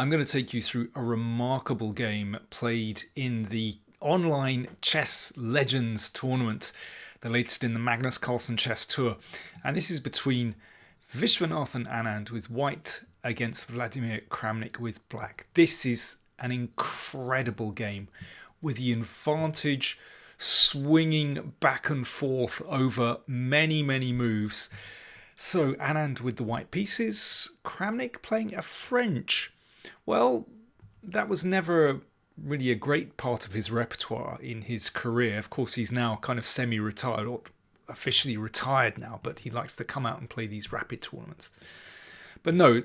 I'm going to take you through a remarkable game played in the online Chess Legends tournament, the latest in the Magnus Carlsen Chess Tour. And this is between Viswanathan Anand with white against Vladimir Kramnik with black. This is an incredible game with the advantage swinging back and forth over many moves. So Anand with the white pieces, Kramnik playing a French. Well, that was never really a great part of his repertoire in his career. Of course, he's now kind of semi-retired or officially retired now, but he likes to come out and play these rapid tournaments. But no,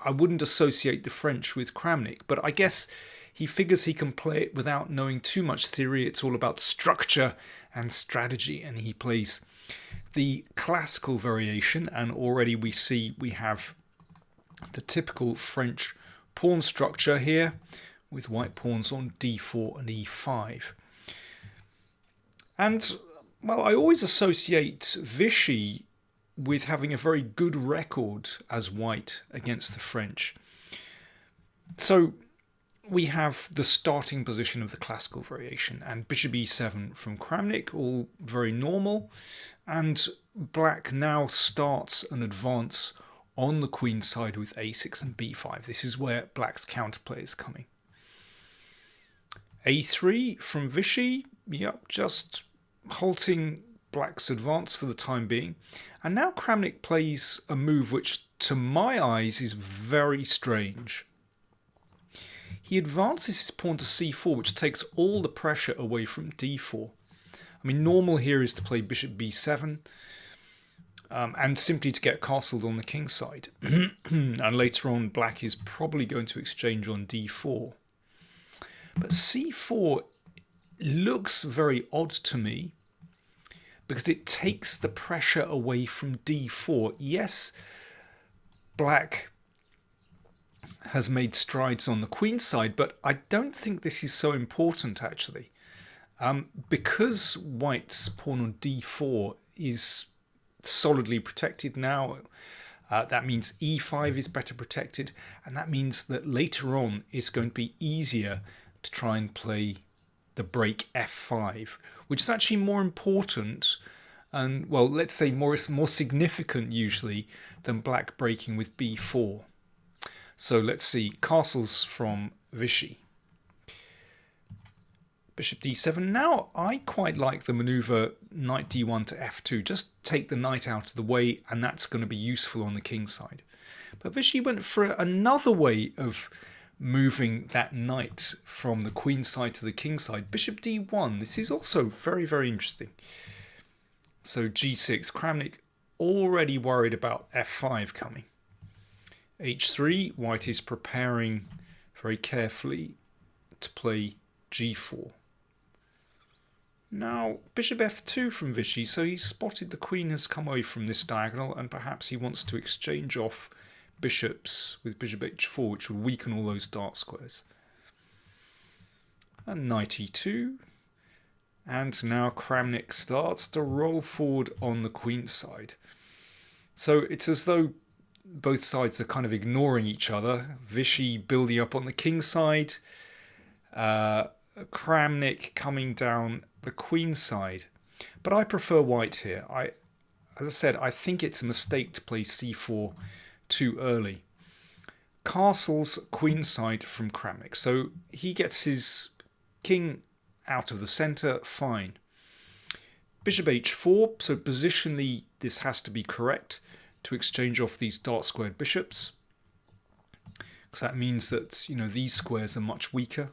I wouldn't associate the French with Kramnik, but I guess he figures he can play it without knowing too much theory. It's all about structure and strategy, and he plays the classical variation, and already we see we have the typical French pawn structure here with white pawns on d4 and e5. And, well, I always associate Vichy with having a very good record as white against the French. So we have the starting position of the classical variation, and bishop e7 from Kramnik, all very normal. And black now starts an advance on the queen side with a6 and b5. This is where black's counterplay is coming. a3 from Vichy, yep, just halting black's advance for the time being. And now Kramnik plays a move which, to my eyes, is very strange. He advances his pawn to c4, which takes all the pressure away from d4. I mean, normal here is to play bishop b7 and simply to get castled on the king side. And later on, black is probably going to exchange on d4. But c4 looks very odd to me because it takes the pressure away from d4. Yes, black has made strides on the queen side, but I don't think this is so important actually. Because white's pawn on d4 is solidly protected now, that means e5 is better protected, and that means that later on it's going to be easier to try and play the break f5, which is actually more important and, well, let's say more significant usually than black breaking with b4. So let's see, castles from Vichy. Bishop d7. Now I quite like the maneuver knight d1 to f2. Just take the knight out of the way, and that's going to be useful on the king side. But Vichy went for another way of moving that knight from the queen side to the king side. Bishop d1. This is also very interesting. So g6. Kramnik already worried about f5 coming. h3. White is preparing very carefully to play g4. Now bishop f2 from Vichy, so he's spotted the queen has come away from this diagonal, and perhaps he wants to exchange off bishops with bishop h4, which will weaken all those dark squares. And knight e2. And now Kramnik starts to roll forward on the queen side. So it's as though both sides are kind of ignoring each other. Vichy building up on the king side, Kramnik coming down the queen side. But I prefer white here. As I said, I think it's a mistake to play c4 too early. Castles queen side from Kramnik. So he gets his king out of the centre, fine. Bishop h4, so positionally this has to be correct to exchange off these dark squared bishops, because that means that, you know, these squares are much weaker.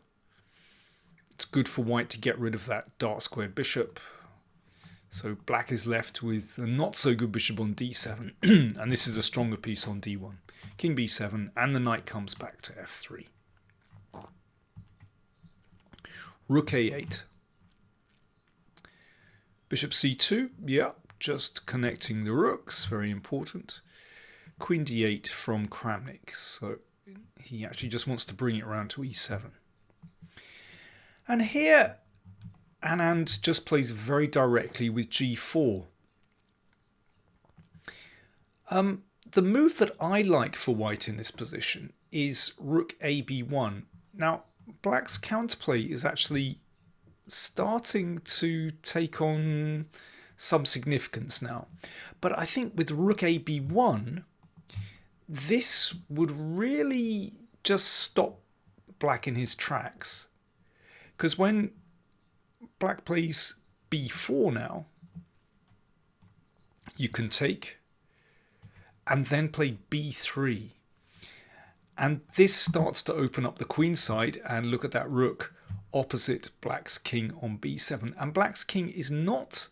It's good for white to get rid of that dark squared bishop. So black is left with a not so good bishop on d7, and this is a stronger piece on d1. King b7, and the knight comes back to f3. Rook a8. Bishop c2, yeah, just connecting the rooks, very important. Queen d8 from Kramnik, so he actually just wants to bring it around to e7. And here Anand just plays very directly with g4. the move that I like for white in this position is rook ab1. Now, black's counterplay is actually starting to take on some significance now. But I think with rook ab1, this would really just stop black in his tracks. Because when black plays b4 now, you can take and then play b3. And this starts to open up the queen side, and look at that rook opposite black's king on b7. And black's king is not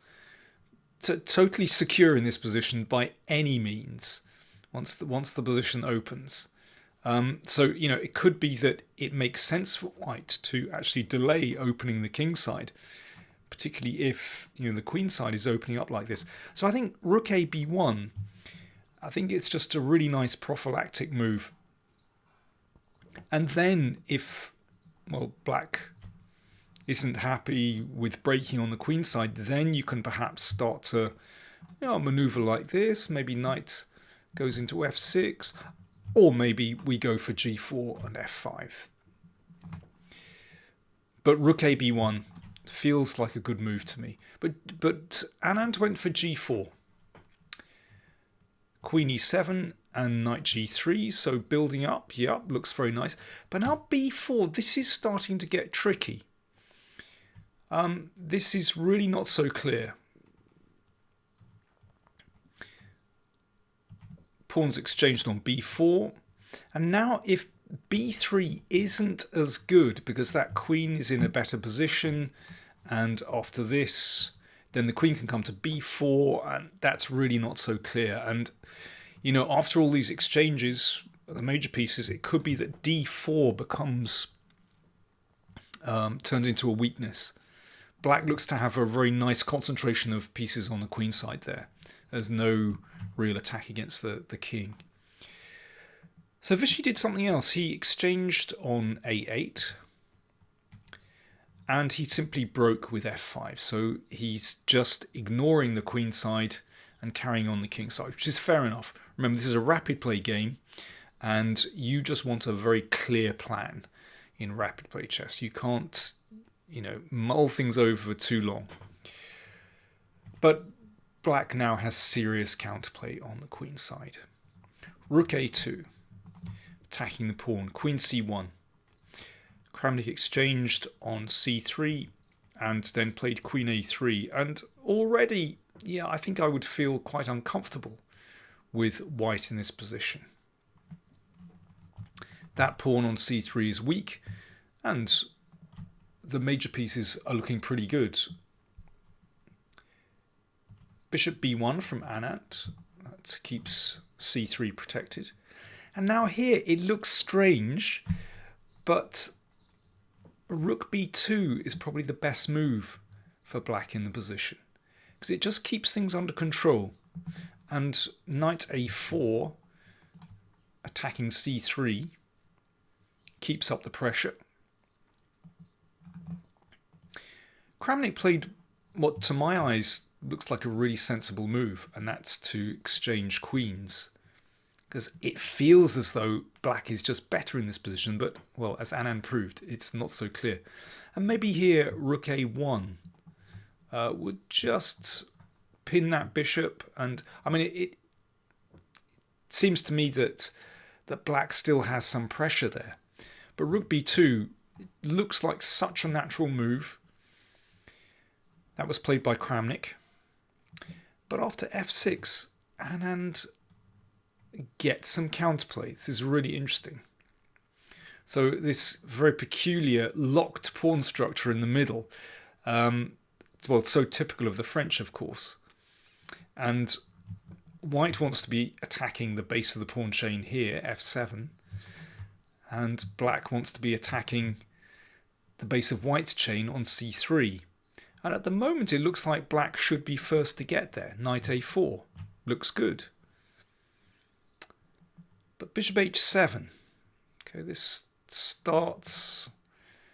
totally secure in this position by any means once the position opens. So, it could be that it makes sense for white to actually delay opening the king side, particularly if the queen side is opening up like this. So I think rook ab1, I think it's just a really nice prophylactic move. And then if, black isn't happy with breaking on the queen side, then you can perhaps start to maneuver like this. Maybe knight goes into f6, or maybe we go for g4 and f5. But rook ab1 feels like a good move to me. But Anand went for g4. Queen e7 and knight g3, so building up, looks very nice. But now b4, this is starting to get tricky. This is really not so clear. Pawns exchanged on b4, and now if b3 isn't as good because that queen is in a better position, and after this then the queen can come to b4, and that's really not so clear. And after all these exchanges, the major pieces, it could be that d4 becomes turned into a weakness. Black looks to have a very nice concentration of pieces on the queen side there. There's no real attack against the king. So Vishy did something else. He exchanged on a8, and he simply broke with f5. So he's just ignoring the queen side and carrying on the king side, which is fair enough. Remember, this is a rapid play game, and you just want a very clear plan in rapid play chess. You can't, mull things over too long. But black now has serious counterplay on the queen side. Rook a2, attacking the pawn. Queen c1. Kramnik exchanged on c3 and then played queen a3. And already, I think I would feel quite uncomfortable with white in this position. That pawn on c3 is weak, and the major pieces are looking pretty good. Bishop b1 from Anand. That keeps c3 protected. And now here it looks strange, but rook b2 is probably the best move for black in the position, because it just keeps things under control. And knight a4 attacking c3 keeps up the pressure. Kramnik played what to my eyes looks like a really sensible move, and that's to exchange queens, because it feels as though black is just better in this position, but, well, as Anand proved, it's not so clear. And maybe here rook a1 would just pin that bishop, and I mean it seems to me that black still has some pressure there. But rook b2 looks like such a natural move. That was played by Kramnik. But after f6, Anand gets some counterplay. This is really interesting. So this very peculiar locked pawn structure in the middle, well, so typical of the French, of course. And white wants to be attacking the base of the pawn chain here, f7, and black wants to be attacking the base of white's chain on c3. And at the moment it looks like black should be first to get there. Knight a4 looks good. But bishop h7, okay, this starts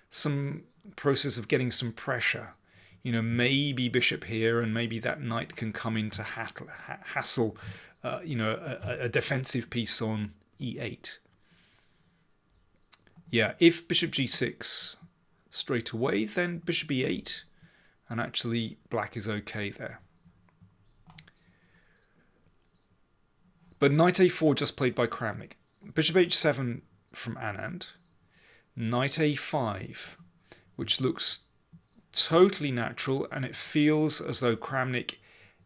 some process of getting some pressure. Maybe bishop here, and maybe that knight can come in to hassle a defensive piece on e8. Yeah, if bishop g6 straight away, then bishop e8, and actually black is okay there. But knight a4 just played by Kramnik. Bishop h7 from Anand. Knight a5, which looks totally natural, and it feels as though Kramnik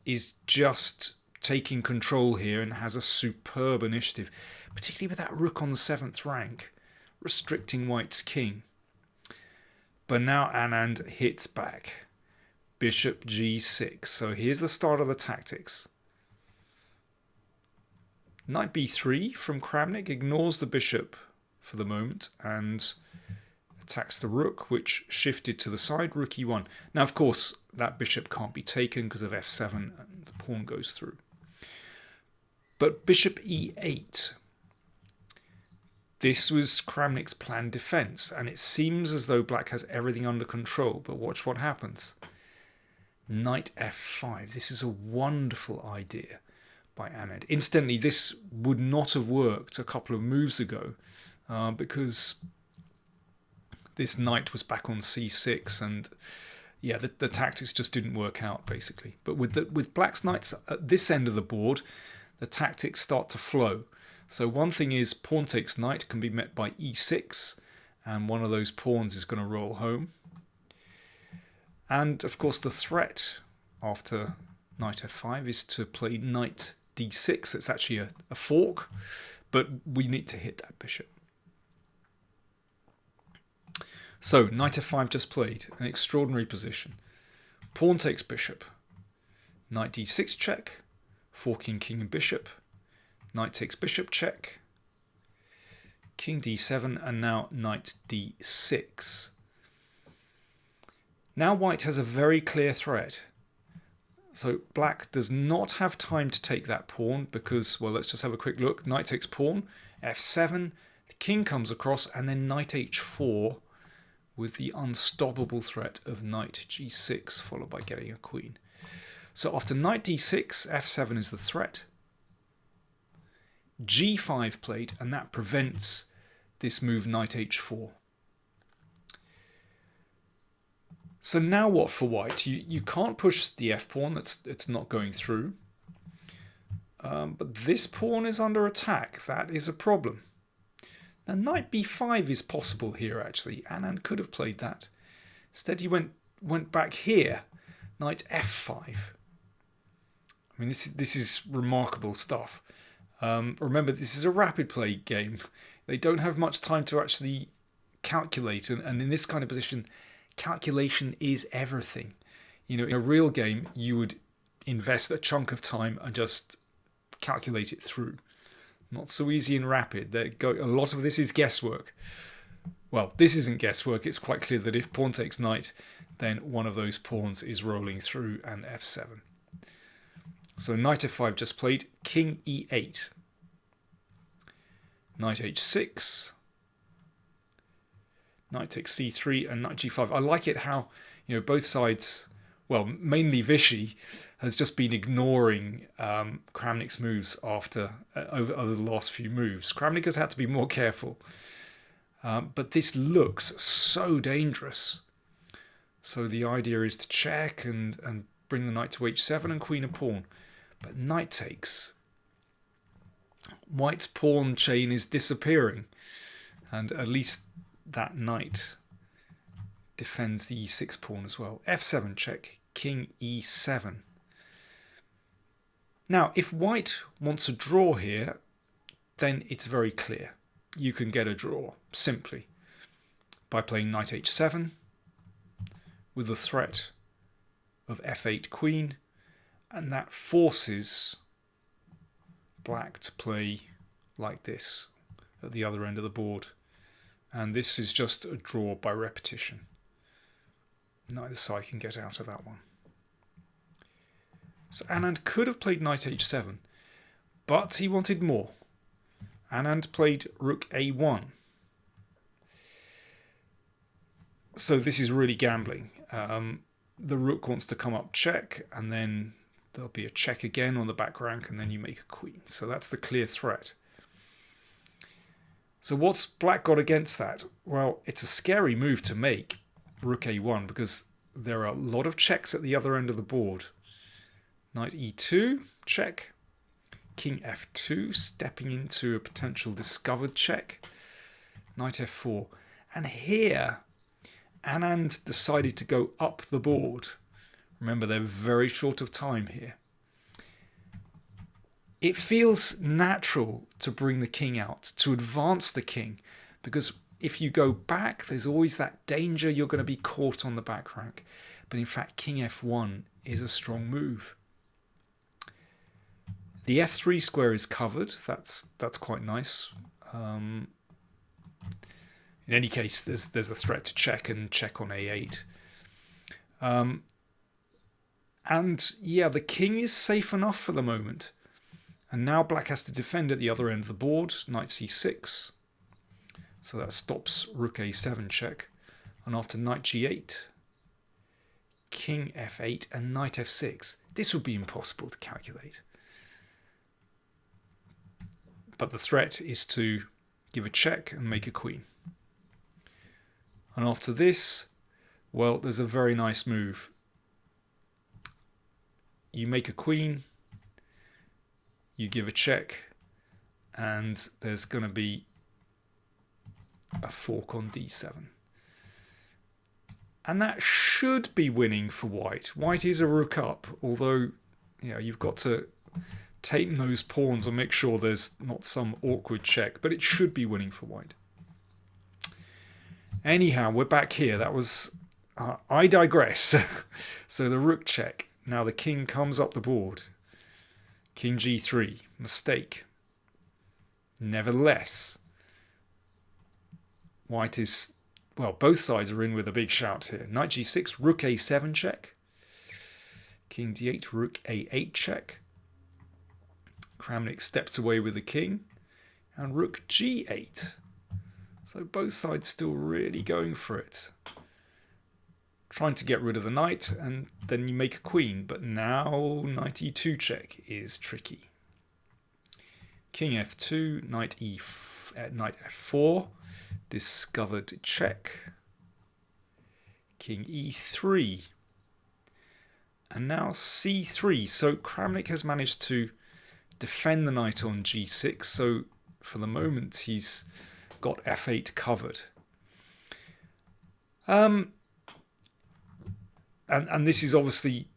is just taking control here and has a superb initiative, particularly with that rook on the 7th rank, restricting white's king. But now Anand hits back. Bishop g6. So here's the start of the tactics. Knight b3 from Kramnik ignores the bishop for the moment and attacks the rook, which shifted to the side, rook e1. Now, of course, that bishop can't be taken because of f7 and the pawn goes through. But bishop e8. This was Kramnik's planned defense, and it seems as though black has everything under control, but watch what happens. Knight f5. This is a wonderful idea by Anand. Incidentally, this would not have worked a couple of moves ago because this knight was back on c6, and yeah, the tactics just didn't work out basically. But with black's knights at this end of the board, the tactics start to flow. So one thing is pawn takes knight can be met by e6, and one of those pawns is going to roll home. And of course the threat after knight f5 is to play knight d6. It's actually a fork, but we need to hit that bishop. So knight f5 just played, an extraordinary position. Pawn takes bishop. Knight d6 check, forking king and bishop. Knight takes bishop check. King d7, and now knight d6. Now white has a very clear threat. So black does not have time to take that pawn because, well, let's just have a quick look. Knight takes pawn, f7, the king comes across, and then knight h4 with the unstoppable threat of knight g6, followed by getting a queen. So after knight d6, f7 is the threat. g5 played, and that prevents this move knight h4. So now what for white? You can't push the f-pawn, it's not going through. But this pawn is under attack. That is a problem. Now knight b5 is possible here actually. Anand could have played that. Instead he went back here. Knight f5. I mean this is remarkable stuff. Remember, this is a rapid play game. They don't have much time to actually calculate, and in this kind of position, calculation is everything. You know, in a real game, you would invest a chunk of time and just calculate it through. Not so easy in rapid. A lot of this is guesswork. Well, this isn't guesswork. It's quite clear that if pawn takes knight, then one of those pawns is rolling through, and f7. So knight f5 just played, king e8. Knight h6. Knight takes c3 and knight g5. I like it how, you know, both sides, well, mainly Vishy, has just been ignoring Kramnik's moves after over the last few moves. Kramnik has had to be more careful. But this looks so dangerous. So the idea is to check and bring the knight to h7 and queen a pawn. But knight takes. White's pawn chain is disappearing. And at least that knight defends the e6 pawn as well. f7 check, king e7. Now, if white wants a draw here, then it's very clear. You can get a draw simply by playing knight h7 with the threat of f8 queen, and that forces black to play like this at the other end of the board. And this is just a draw by repetition. Neither side can get out of that one. So Anand could have played knight h7, but he wanted more. Anand played rook a1. So this is really gambling. The rook wants to come up check, and then there'll be a check again on the back rank, and then you make a queen. So that's the clear threat. So what's black got against that? Well, it's a scary move to make, rook a1, because there are a lot of checks at the other end of the board. Knight e2, check. King f2, stepping into a potential discovered check. Knight f4. And here, Anand decided to go up the board. Remember, they're very short of time here. It feels natural to bring the king out, to advance the king, because if you go back, there's always that danger you're going to be caught on the back rank. But in fact, king f1 is a strong move. The f3 square is covered. That's quite nice. In any case, there's a threat to check and check on a8. And yeah, the king is safe enough for the moment. And now black has to defend at the other end of the board. Knight c6. So that stops rook a7 check. And after knight g8, king f8 and knight f6. This would be impossible to calculate. But the threat is to give a check and make a queen. And after this, well, there's a very nice move. You make a queen, you give a check, and there's going to be a fork on d7. And that should be winning for white. White is a rook up, although you've got to tame those pawns and make sure there's not some awkward check, but it should be winning for white. Anyhow, we're back here. That was... I digress. So the rook check. Now the king comes up the board. King g3. Mistake. Nevertheless, white is... Well, both sides are in with a big shout here. Knight g6, rook a7 check. King d8, rook a8 check. Kramnik steps away with the king. And rook g8. So both sides still really going for it. Trying to get rid of the knight, and then you make a queen. But now knight e2 check is tricky. King f2, knight f4. Discovered check. King e3. And now c3. So Kramnik has managed to defend the knight on g6. So for the moment he's got f8 covered. And this is obviously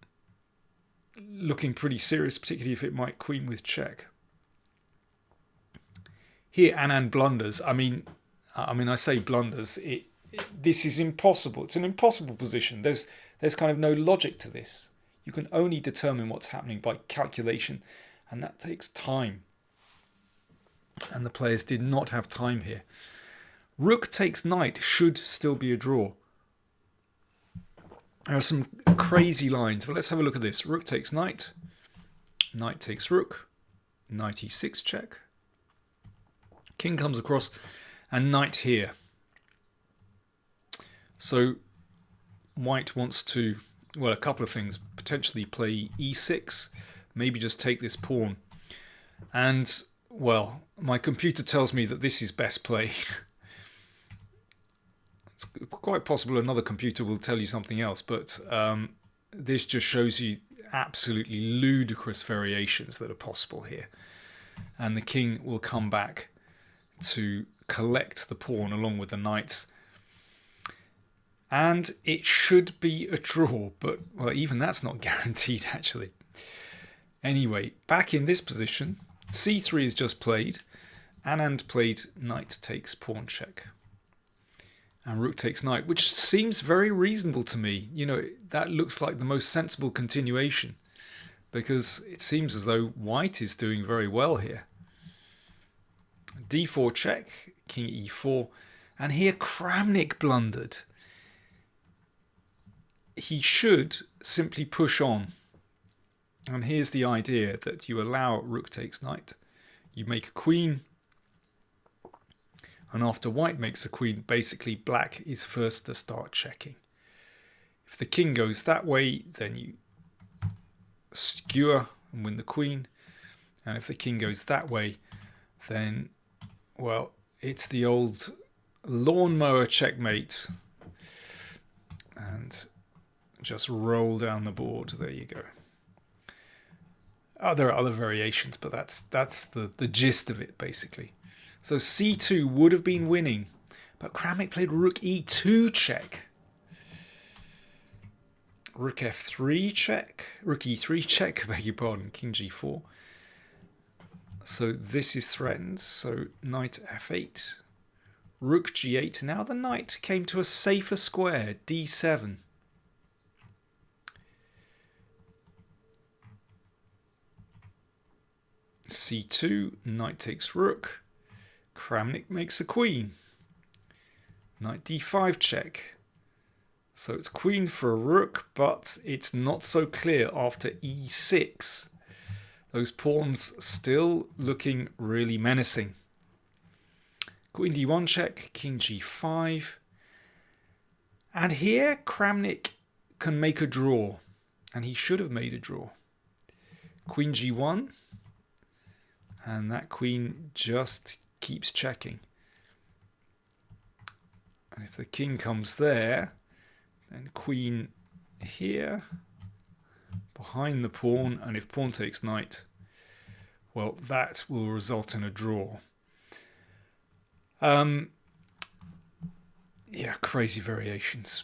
looking pretty serious, particularly if it might queen with check. Here Anand blunders. I mean I say blunders. This is impossible. It's an impossible position. There's kind of no logic to this. You can only determine what's happening by calculation, and that takes time. And the players did not have time here. Rook takes knight should still be a draw. There are some crazy lines, but let's have a look at this. Rook takes knight. Knight takes rook. Knight e6 check. King comes across, and knight here. So white wants to, well, a couple of things. Potentially play e6. Maybe just take this pawn. And, well, my computer tells me that this is best play. It's quite possible another computer will tell you something else, but this just shows you absolutely ludicrous variations that are possible here. And the king will come back to collect the pawn along with the knights. And it should be a draw, but well, even that's not guaranteed actually. Anyway, back in this position, c3 is just played. Anand played knight takes pawn check. And rook takes knight, which seems very reasonable to me. That looks like the most sensible continuation, because it seems as though white is doing very well here. d4 check, king e4, and here Kramnik blundered. He should simply push on. And here's the idea that you allow rook takes knight. You make a queen. And after white makes a queen, basically black is first to start checking. If the king goes that way, then you skewer and win the queen. And if the king goes that way, then, well, it's the old lawnmower checkmate. And just roll down the board. There you go. Oh, there are other variations, but that's the gist of it, basically. So c2 would have been winning, but Kramnik played rook e2 check. Rook f3 check. Rook e3 check, beg your pardon, king g4. So this is threatened, so knight f8. Rook g8. Now the knight came to a safer square, d7. c2, knight takes rook. Kramnik makes a queen. Knight d5 check. So it's queen for a rook, but it's not so clear after e6. Those pawns still looking really menacing. Queen d1 check, king g5. And here Kramnik can make a draw. And he should have made a draw. Queen g1. And that queen just keeps checking. And if the king comes there, then queen here, behind the pawn, and if pawn takes knight, well, that will result in a draw. Yeah, crazy variations.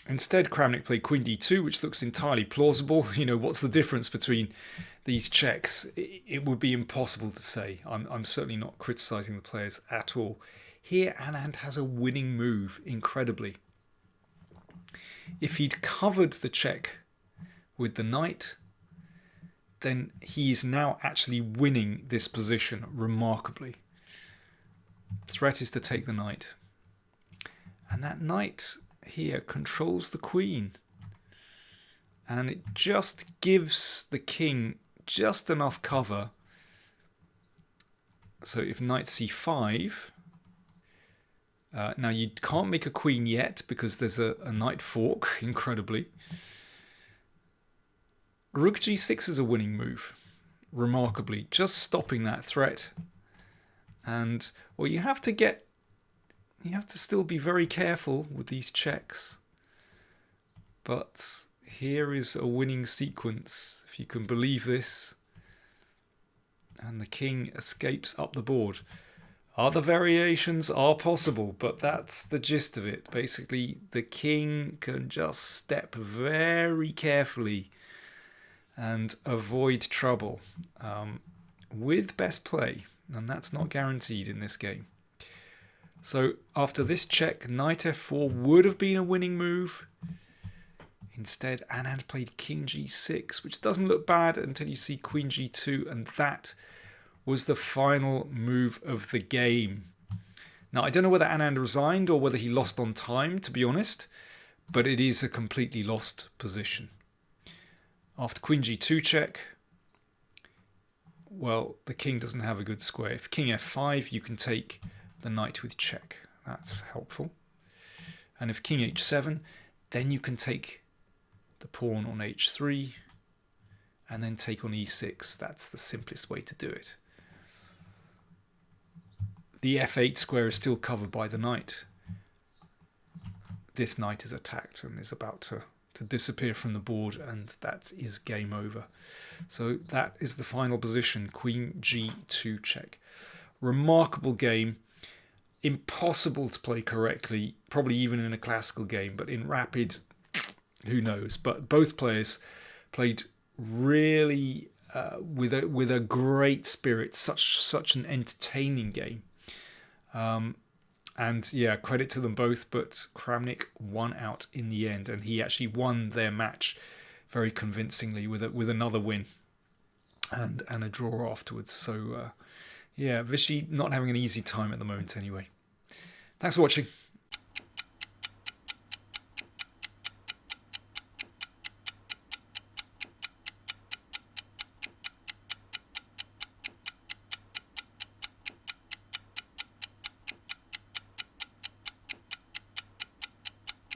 Instead, Kramnik played queen d2, which looks entirely plausible. You know, what's the difference between these checks? It would be impossible to say. I'm certainly not criticizing the players at all. Here, Anand has a winning move, incredibly. If he'd covered the check with the knight, then he is now actually winning this position remarkably. Threat is to take the knight. And that knight here controls the queen. And it just gives the king just enough cover. So if knight c5... now you can't make a queen yet because there's a knight fork, incredibly. Rook g6 is a winning move, remarkably, just stopping that threat. And well, you have to still be very careful with these checks. But here is a winning sequence, if you can believe this. And the king escapes up the board. Other variations are possible, but that's the gist of it. Basically, the king can just step very carefully and avoid trouble with best play, and that's not guaranteed in this game. So after this check, knight f4 would have been a winning move. Instead, Anand played king g6, which doesn't look bad until you see queen g2, and that was the final move of the game. Now, I don't know whether Anand resigned or whether he lost on time, to be honest, but it is a completely lost position. After queen g2 check, well, the king doesn't have a good square. If king f5, you can take the knight with check. That's helpful. And if king h7, then you can take the pawn on h3 and then take on e6. That's the simplest way to do it. The f8 square is still covered by the knight. This knight is attacked and is about to disappear from the board, and that is game over. So that is the final position, queen g2 check. Remarkable game. Impossible to play correctly, probably even in a classical game, but in rapid, who knows. But both players played really with a great spirit, such an entertaining game. And yeah, credit to them both, but Kramnik won out in the end, and he actually won their match very convincingly with another win and a draw afterwards. So yeah, Vishy not having an easy time at the moment anyway. Thanks for watching.